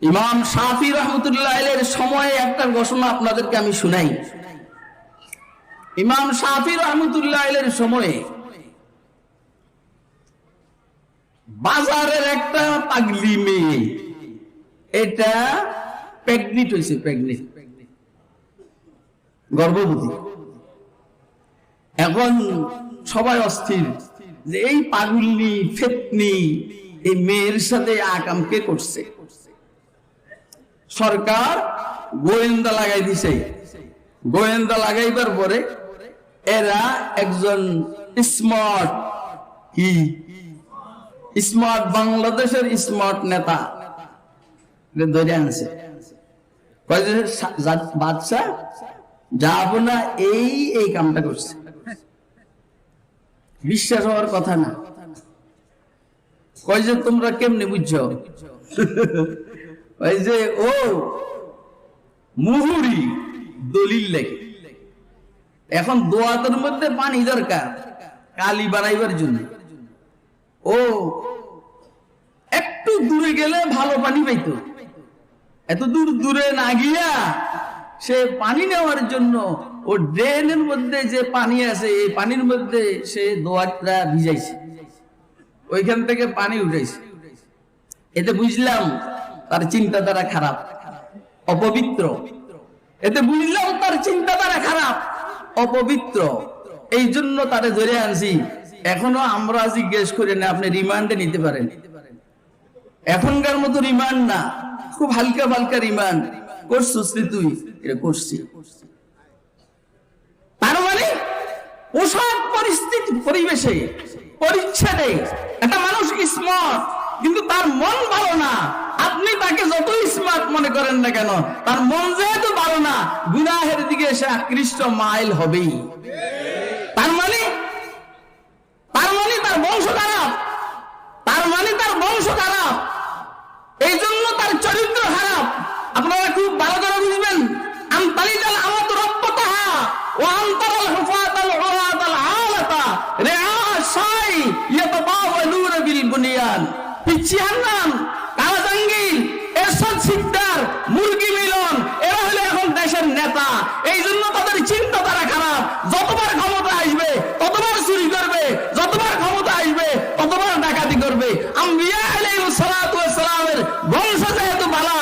ইমাম শাফি রহমতুল্লাহ আলাইহির সময়ে একটা ঘোষণা আপনাদেরকে আমি শুনাই। ইমাম শাফি রহমতুল্লাহ আলাইহির সময়ে বাজারের একটা পাগলি মেয়ে, এটা প্রেগনেন্ট হয়েছে, গর্ভবতী। এখন সবাই অস্থির যে এই পাগলি ফেতনি এই মেয়ের সাথে আকাম কে করছে। সরকার গোয়েন্দা লাগাই দিছে। গোয়েন্দা লাগাইবার পরে এরা একজন স্মার্ট বাংলাদেশের স্মার্ট নেতা ধরে আনছে। বাদশা যাবো না, এই কামটা করছে। বিশ্বাস হওয়ার কথা না। কয় যে তোমরা কেমনে বুঝছো? ওই যে ও মুহুরি দলিল লেখে। এখন দোয়াতের মধ্যে পানি দরকার কালি বানাইবার জন্য। ও একটু দূরে গেলে ভালো পানি পাইতো, এত দূরে না গিয়া সে পানি নেওয়ার জন্য ও ড্রেনের মধ্যে যে পানি আছে এই পানির মধ্যে সে দোয়াতটা ভিজাইছে, ওইখান থেকে পানি উঠাইছে। এতে বুঝলাম তার চিন্তাধারা খারাপ, অপবিত্র। এতে বুঝলাম তার চিন্তাধারা খারাপ, অপবিত্র। এই জন্য তারে ধরে আনছি। এখনো আমরা জিজ্ঞেস করি না, আপনি রিমান্ডে নিতে পারেন। এখনকার মতো রিমান্ড না, খুব হালকা ফালকা রিমান্ড। করছিস তুই? এটা করছি। তার মানে পোশাক পরিস্থিতি পরিবেশে পরিচ্ছদে একটা মানুষ স্মার্ট, কিন্তু তার মন ভালো না। আপনি তাকে যতই স্মার্ট মনে করেন না কেন, তার মন যেহেতু ভালো না, গুনাহের দিকে সে আকৃষ্ট মাইল হবেই। তার মানে তার বংশ খারাপ, তার বংশ খারাপ, এই জন্য তার চরিত্র খারাপ। আপনারা খুব ভালো করে বুঝবেন। আমতালিদাল আমাতু রাব্বাতাহা ওয়া আনতারাল হুফাতাল উরাতাল আলাতা রিআসাই ইয়াতাবাওয়ালুনা বিল বুনিয়ান। পিছিয়ান্নান, কালাজাঙ্গি, এরশাদ সিকদার, মুরগি মিলন, এরা হলো এখন দেশের নেতা। এই জন্য তাদের চিন্তাধারা খারাপ। যতবার ক্ষমতা আসবে ততবার চুরি করবে, যতবার ক্ষমতা আসবে ততবার ডাকাতি করবে। আম্বিয়া আলাইহিস সালাতু ওয়াস সালামের বংশ যেহেতু ভালো,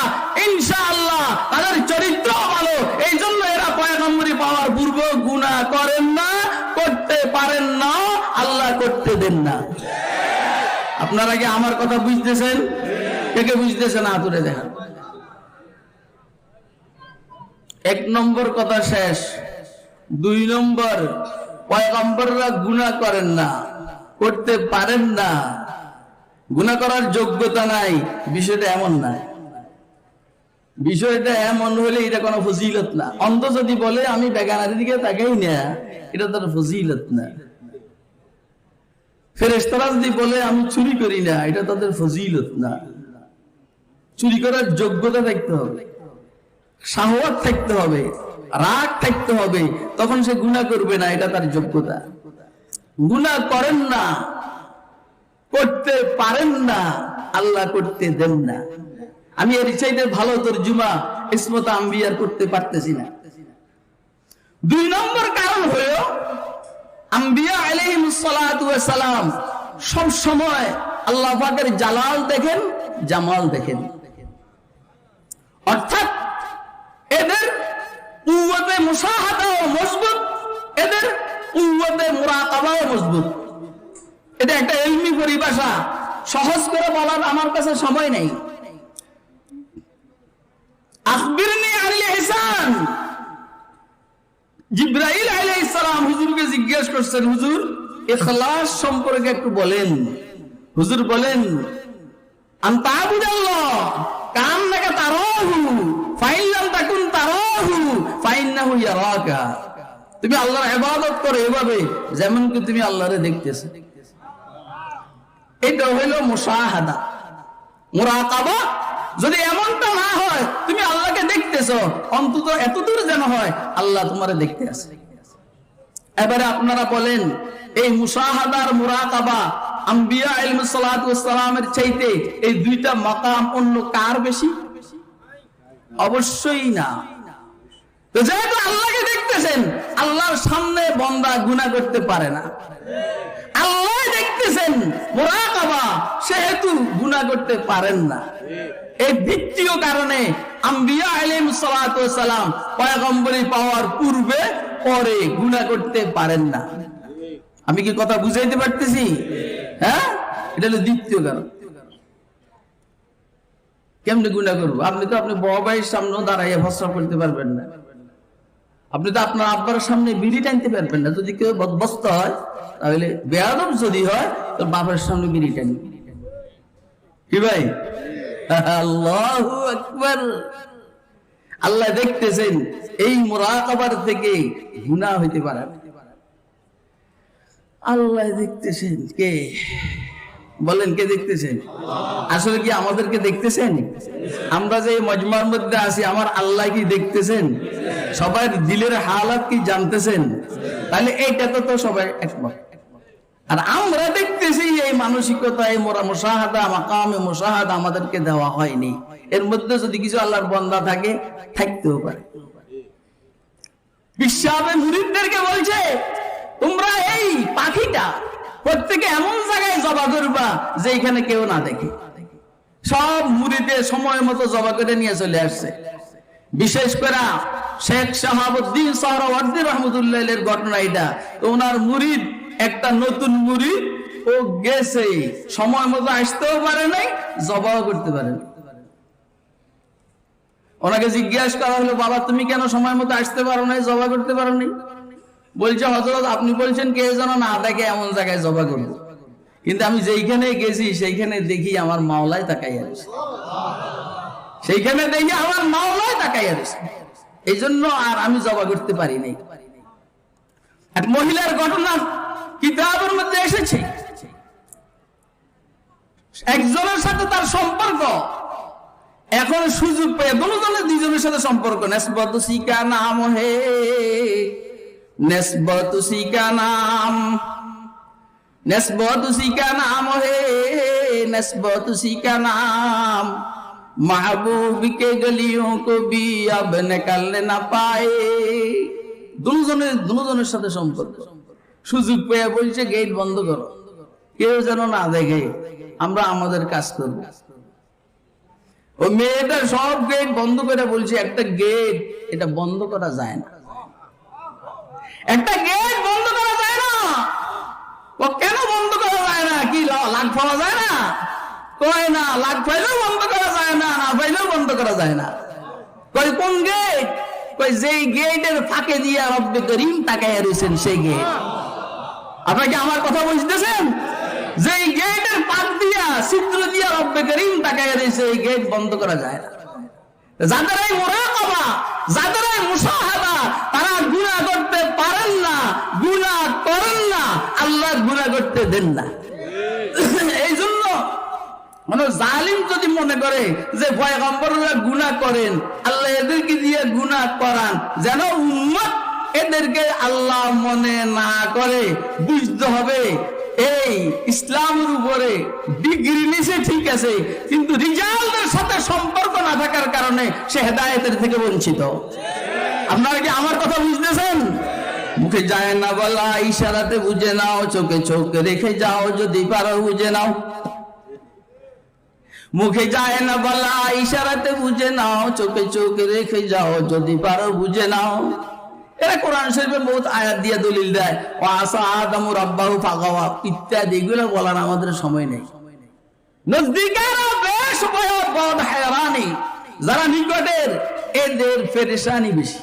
ইনশাআল্লাহ তাদের চরিত্র ভালো। এই জন্য এরা পয়গম্বরি পাওয়ার পূর্ব গুনাহ করেন না, করতে পারেন না, আল্লাহ করতে দেন না। আপনারা কি আমার কথা বুঝতেছেন? কে বুঝতেছেন আতুরে দেখেন। এক নম্বর কথা শেষ। 2 নম্বর, পয়গম্বররা গুনাহ করেন না, করতে পারেন না, গুনাহ করার যোগ্যতা নাই। বিষয়টা এমন না। বিষয়টা এমন হলে এটা কোনো ফজিলত না। অন্ধ যদি বলে আমি বেগানার দিকে তাকাই না, এটা তার ফজিলত না। ফেরেশতারা যদি বলে আমি চুরি করি না, এটা তাদের ফজিলত না। চুরি করার যোগ্যতা থাকতে হবে, শাহওয়াত থাকতে হবে, রাগ থাকতে হবে, তখন সে গুনাহ করবে না, এটা তার যোগ্যতা। গুনাহ করেন না, করতে পারেন না, আল্লাহ করতে দেন না। আমি এর চাইতে ভালো তরজুমা ইসমত আম্বিয়ার করতে পারতেছি না। 2 নম্বর কারণ হলো আম্বিয়া আলাইহিস সালাতু ওয়াস সালাম সব সময় আল্লাহ পাকের জালাল দেখেন, জামাল দেখেন। অর্থাৎ এদের কুওয়াতে মুশাহাদাও মজবুত, এদের কুওয়াতে মুরাকাবাও মজবুত। এটা একটা ইলমি পরিভাষা, সহজ করে বলার আমার কাছে সময় নেই। আখবিরনি আনিল ইহসান। জিবরাইল আলাইহিস সালাম হুজুরকে জিজ্ঞেস করছেন, হুজুর ইখলাস সম্পর্কে একটু বলেন। হুজুর বলেন, আনতা আবুদাল্লাহ কান্নাকা তারাহু ফাইন লাম তাকুন তারাহু ফাইন্নাহু ইয়ারাকা। তুমি আল্লাহর ইবাদত করো এভাবে যেমন কি তুমি আল্লাহরে দেখতেছো। এটা হলো মুশাহাদা, মুরাকাবা। যদি এমনটা না হয়, তুমি আল্লাহকে দেখতেছো, অন্তত এতদূর যেন হয় আল্লাহ তোমারে দেখতে আছে। এবারে আপনারা বলেন, এই মুশাহাদার মুরাকাবা আম্বিয়া আলাইহিস সালাতু ওয়াস সালামের চাইতে এই 2টা মাকাম অন্য কার বেশি? অবশ্যই না। তো যেহেতু আল্লাহকে দেখতেছেন, আল্লাহর সামনে বান্দা গুনাহ করতে পারে না। আল্লাহ দেখতেছেন, মুরাকাবা, সেহেতু গুনাহ করতে পারেন না। এই দ্বিতীয় কারণে আম্বিয়া আলাইহিস সালাতু ওয়াস সালাম পয়গম্বরি পাওয়ার পূর্বে পরে গুনাহ করতে পারেন না। আমি কি কথা বুঝাইতে পারতেছি? হ্যাঁ, এটা হলো দ্বিতীয় কারণ। কেমনে গুনাহ করবো? আপনি তো আপনি বড় ভাইয়ের সামনেও দাঁড়াইয়া প্রস্রাব করতে পারবেন না। আপনি তো আপনার আব্বার সামনে বিড়ি টানতে পারবেন না। যদি কেউ বদবস্ত হয়, তাহলে বেয়াদব যদি হয়, তো বাবার সামনে বিড়ি টানবে। কি ভাই? আল্লাহু আকবার। আল্লাহ দেখতেছেন, এই মুরাকাবার থেকে গুনাহ হইতে পারে। আল্লাহ দেখতেছেন। কে বলেন? কে দেখতেছেন? আসলে কি আমাদেরকে দেখতেছেন? আমরা যে মজমার মধ্যে আছি, আমার আল্লাহ কি দেখতেছেন? সবার দিলের হালাত কি জানতেছেন? তাহলে এইটা তো সবাই একমত। আর আমরা দেখতেছি এই মানসিকতা, এই মুশাহাদা, মাকামে মুশাহাদা আমাদেরকে দেওয়া হয়নি। এর মধ্যে যদি কিছু আল্লাহর বান্দা থাকে, থাকতেও পারে। বিশ্ববে মুরিদদেরকে বলছে, তোমরা এই পাখিটা প্রত্যেকে এমন জায়গায় জবা করবা যে এখানে কেউ না দেখে। সব মুরিদে সময় মতো জবা করে নিয়ে চলে আসছে। বিশেষ করে শেখ শাহাবুদ্দিন সোহরাওয়ার্দী রহমতুল্লাহের ঘটনা এটা। তো ওনার মুরিদ, একটা নতুন মুরিদ, ও গেছে, সময় মতো আসতেও পারে নাই, জবাও করতে পারে না। ওনাকে জিজ্ঞাসা করা হলো, বাবা তুমি কেন সময় মতো আসতে পারো নাই, জবা করতে পারো নাই? বলছে, হযরত আপনি বলছেন কে যেন না দেখে এমন জায়গায় জবা করবো, কিন্তু আমি যেইখানে গেছি সেইখানে দেখি আমার মাওলায় তাকাইয়া রয়েছে। সেইখানে দেখি আমার মাওলায় তাকাইয়া রয়েছে, এই জন্য আর আমি জবা করতে পারি নাই। এক মহিলার ঘটনা কিতাবের মধ্যে এসেছে। একজনের সাথে তার সম্পর্ক, এখন সুযোগ পেয়ে দুজনের সাথে সম্পর্ক। নেসবত সিকা নাম হে, নেসবত সিকা নাম, नेस्बत उसी का नाम है, नेस्बत उसी का नाम, महबूब के गलियों को भी अब निकालने ना पाए। দুজনের সাথে সম্পর্ক। সুযোগ পেয়ে বলছে গেট বন্ধ করো, কেউ যেন না দেখে, আমরা আমাদের কাজ করব। ও মেয়েটা সব গেট বন্ধ করে বলছে, একটা গেট এটা বন্ধ করা যায় না, একটা গেট বন্ধ করা যায় না। ও কেন বন্ধ করা যায় না? কি লাগ পাওয়া যায় না? কয় না, লাগ পাইলেও বন্ধ করা যায় না, না পাইলেও বন্ধ করা যায় না। কই কোন গেট? কই যেই গেটের ফাঁকে দিয়া রব্বে করিম তাকাইয়া রয়েছেন সেই গেট। আপনারা কি আমার কথা বুঝতেছেন? যেই গেটের ফাঁক দিয়া, ছিদ্র দিয়া রব্বে করিম তাকাইয়া রয়েছে, এই গেট বন্ধ করা যায় না। যাদেরই মুরাকাবা, যাদেরই মুশাহাদা, তারা গুনাহ করতে পারেন না, গুনাহ করেন না, আল্লাহ গুনাহ করতে দেন না। এই জন্য মানে জালিম যদি মনে করে যে পয়গম্বররা গুনাহ করেন, আল্লাহ এদেরকে দিয়ে গুনাহ করান যেন উম্মত এদেরকে আল্লাহ মনে না করে, বুঝতে হবে এই ইসলামের উপরে ডিগ্রি নিছে ঠিক আছে, কিন্তু রিজালদের সাথে সম্পর্ক না থাকার কারণে সে হেদায়েতের থেকে বঞ্চিত। আপনারা কি আমার কথা বুঝতেছেন? মুখে যায় না বলা, ইশারাতে বুঝে নাও, চোখে চোখ রেখে যাও, যদি পারো বুঝে নাও। মুখে যায় না বলা, ইশারাতে বুঝে নাও, চোখে চোখ রেখে যাও, যদি পারো বুঝে নাও। এরা কোরআন শরীফে বহুত আয়াত দিয়ে দলিল দেয়, ও আসা আদামু রাব্বাহু ফাগাওয়া ইত্যাদি, এগুলো বলার আমাদের সময় নেই। নজদিকেরা বেশ বদ হায়রানি, যারা নিকটের এদের পেরেশানি বেশি।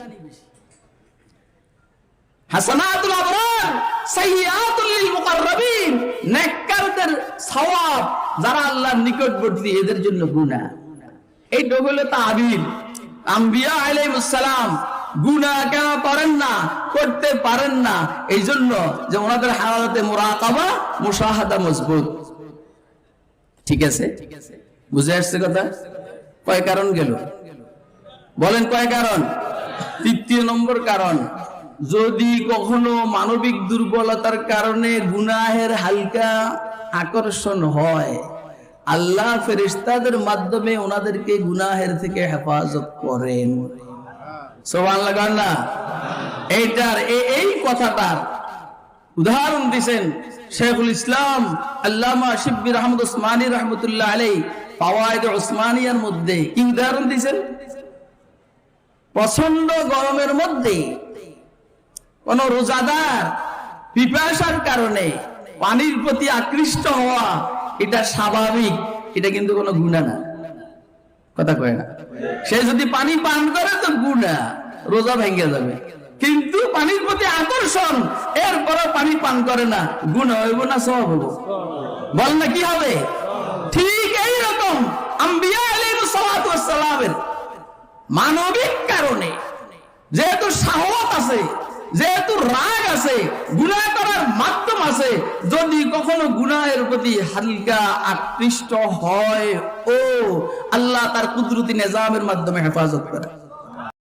হাসানাতুল আবরার সাইয়্যাতুল লিল মুকাররাবিন, নেককারদের সওয়াব, যারা আল্লাহর নিকটবর্তী এদের জন্য গুনাহ। এই হলো তাবির। আম্বিয়া আলাইহিস সালাম গুনাহ কেন করেন না, করতে পারেন না? এই জন্য যে ওনাদের হালাতে মুরাকাবা, মুশাহাদা মজবুত। ঠিক আছে, বুঝে আসছে কথা? কয় কারণ গেল? বলেন কয় কারণ? তৃতীয় নম্বর কারণ, যদি কখনো মানবিক দুর্বলতার কারণে গুনাহের হালকা আকর্ষণ হয়, আল্লাহ ফেরেশতাদের মাধ্যমে ওনাদেরকে গুনাহের থেকে হেফাজত করেন। সুবহানাল্লাহ না, এইটার এই কথাটার উদাহরণ দিয়েছেন শেখুল ইসলাম আল্লামা শিববির আহমদ উসমানী রহমতুল্লাহ আলাইহি ফাওয়ায়েদ উসমানিয়ার মধ্যে কি উদাহরণ দিয়েছেন? প্রচন্ড গরমের মধ্যে কোন রোজাদার পিপাসার কারণে পানির প্রতি আকৃষ্ট হওয়া এটা স্বাভাবিক, এটা কিন্তু কোনো গুনাহ না। কথা কয় না? সে যদি পানি পান করে তো গুনাহ, রোজা ভেঙে যাবে। কিন্তু পানির প্রতি আকর্ষণ, এরপরও পানি পান করে না, গুনাহ হইব না সওয়াব হইব? বল না কি হবে? ঠিক এই রকম আম্বিয়া আলাইহিস সালাতু ওয়াস সালামের মানবিক কারণে যেহেতু শাহওয়াত আছে, যেহেতু রাগ আছে, গুনাহ করার মাধ্যম আছে, যদি কখনো গুনাহের প্রতি হালকা আকৃষ্ট হয় ও আল্লাহ তার কুদরতি নিজামের মাধ্যমে হেফাজত করে।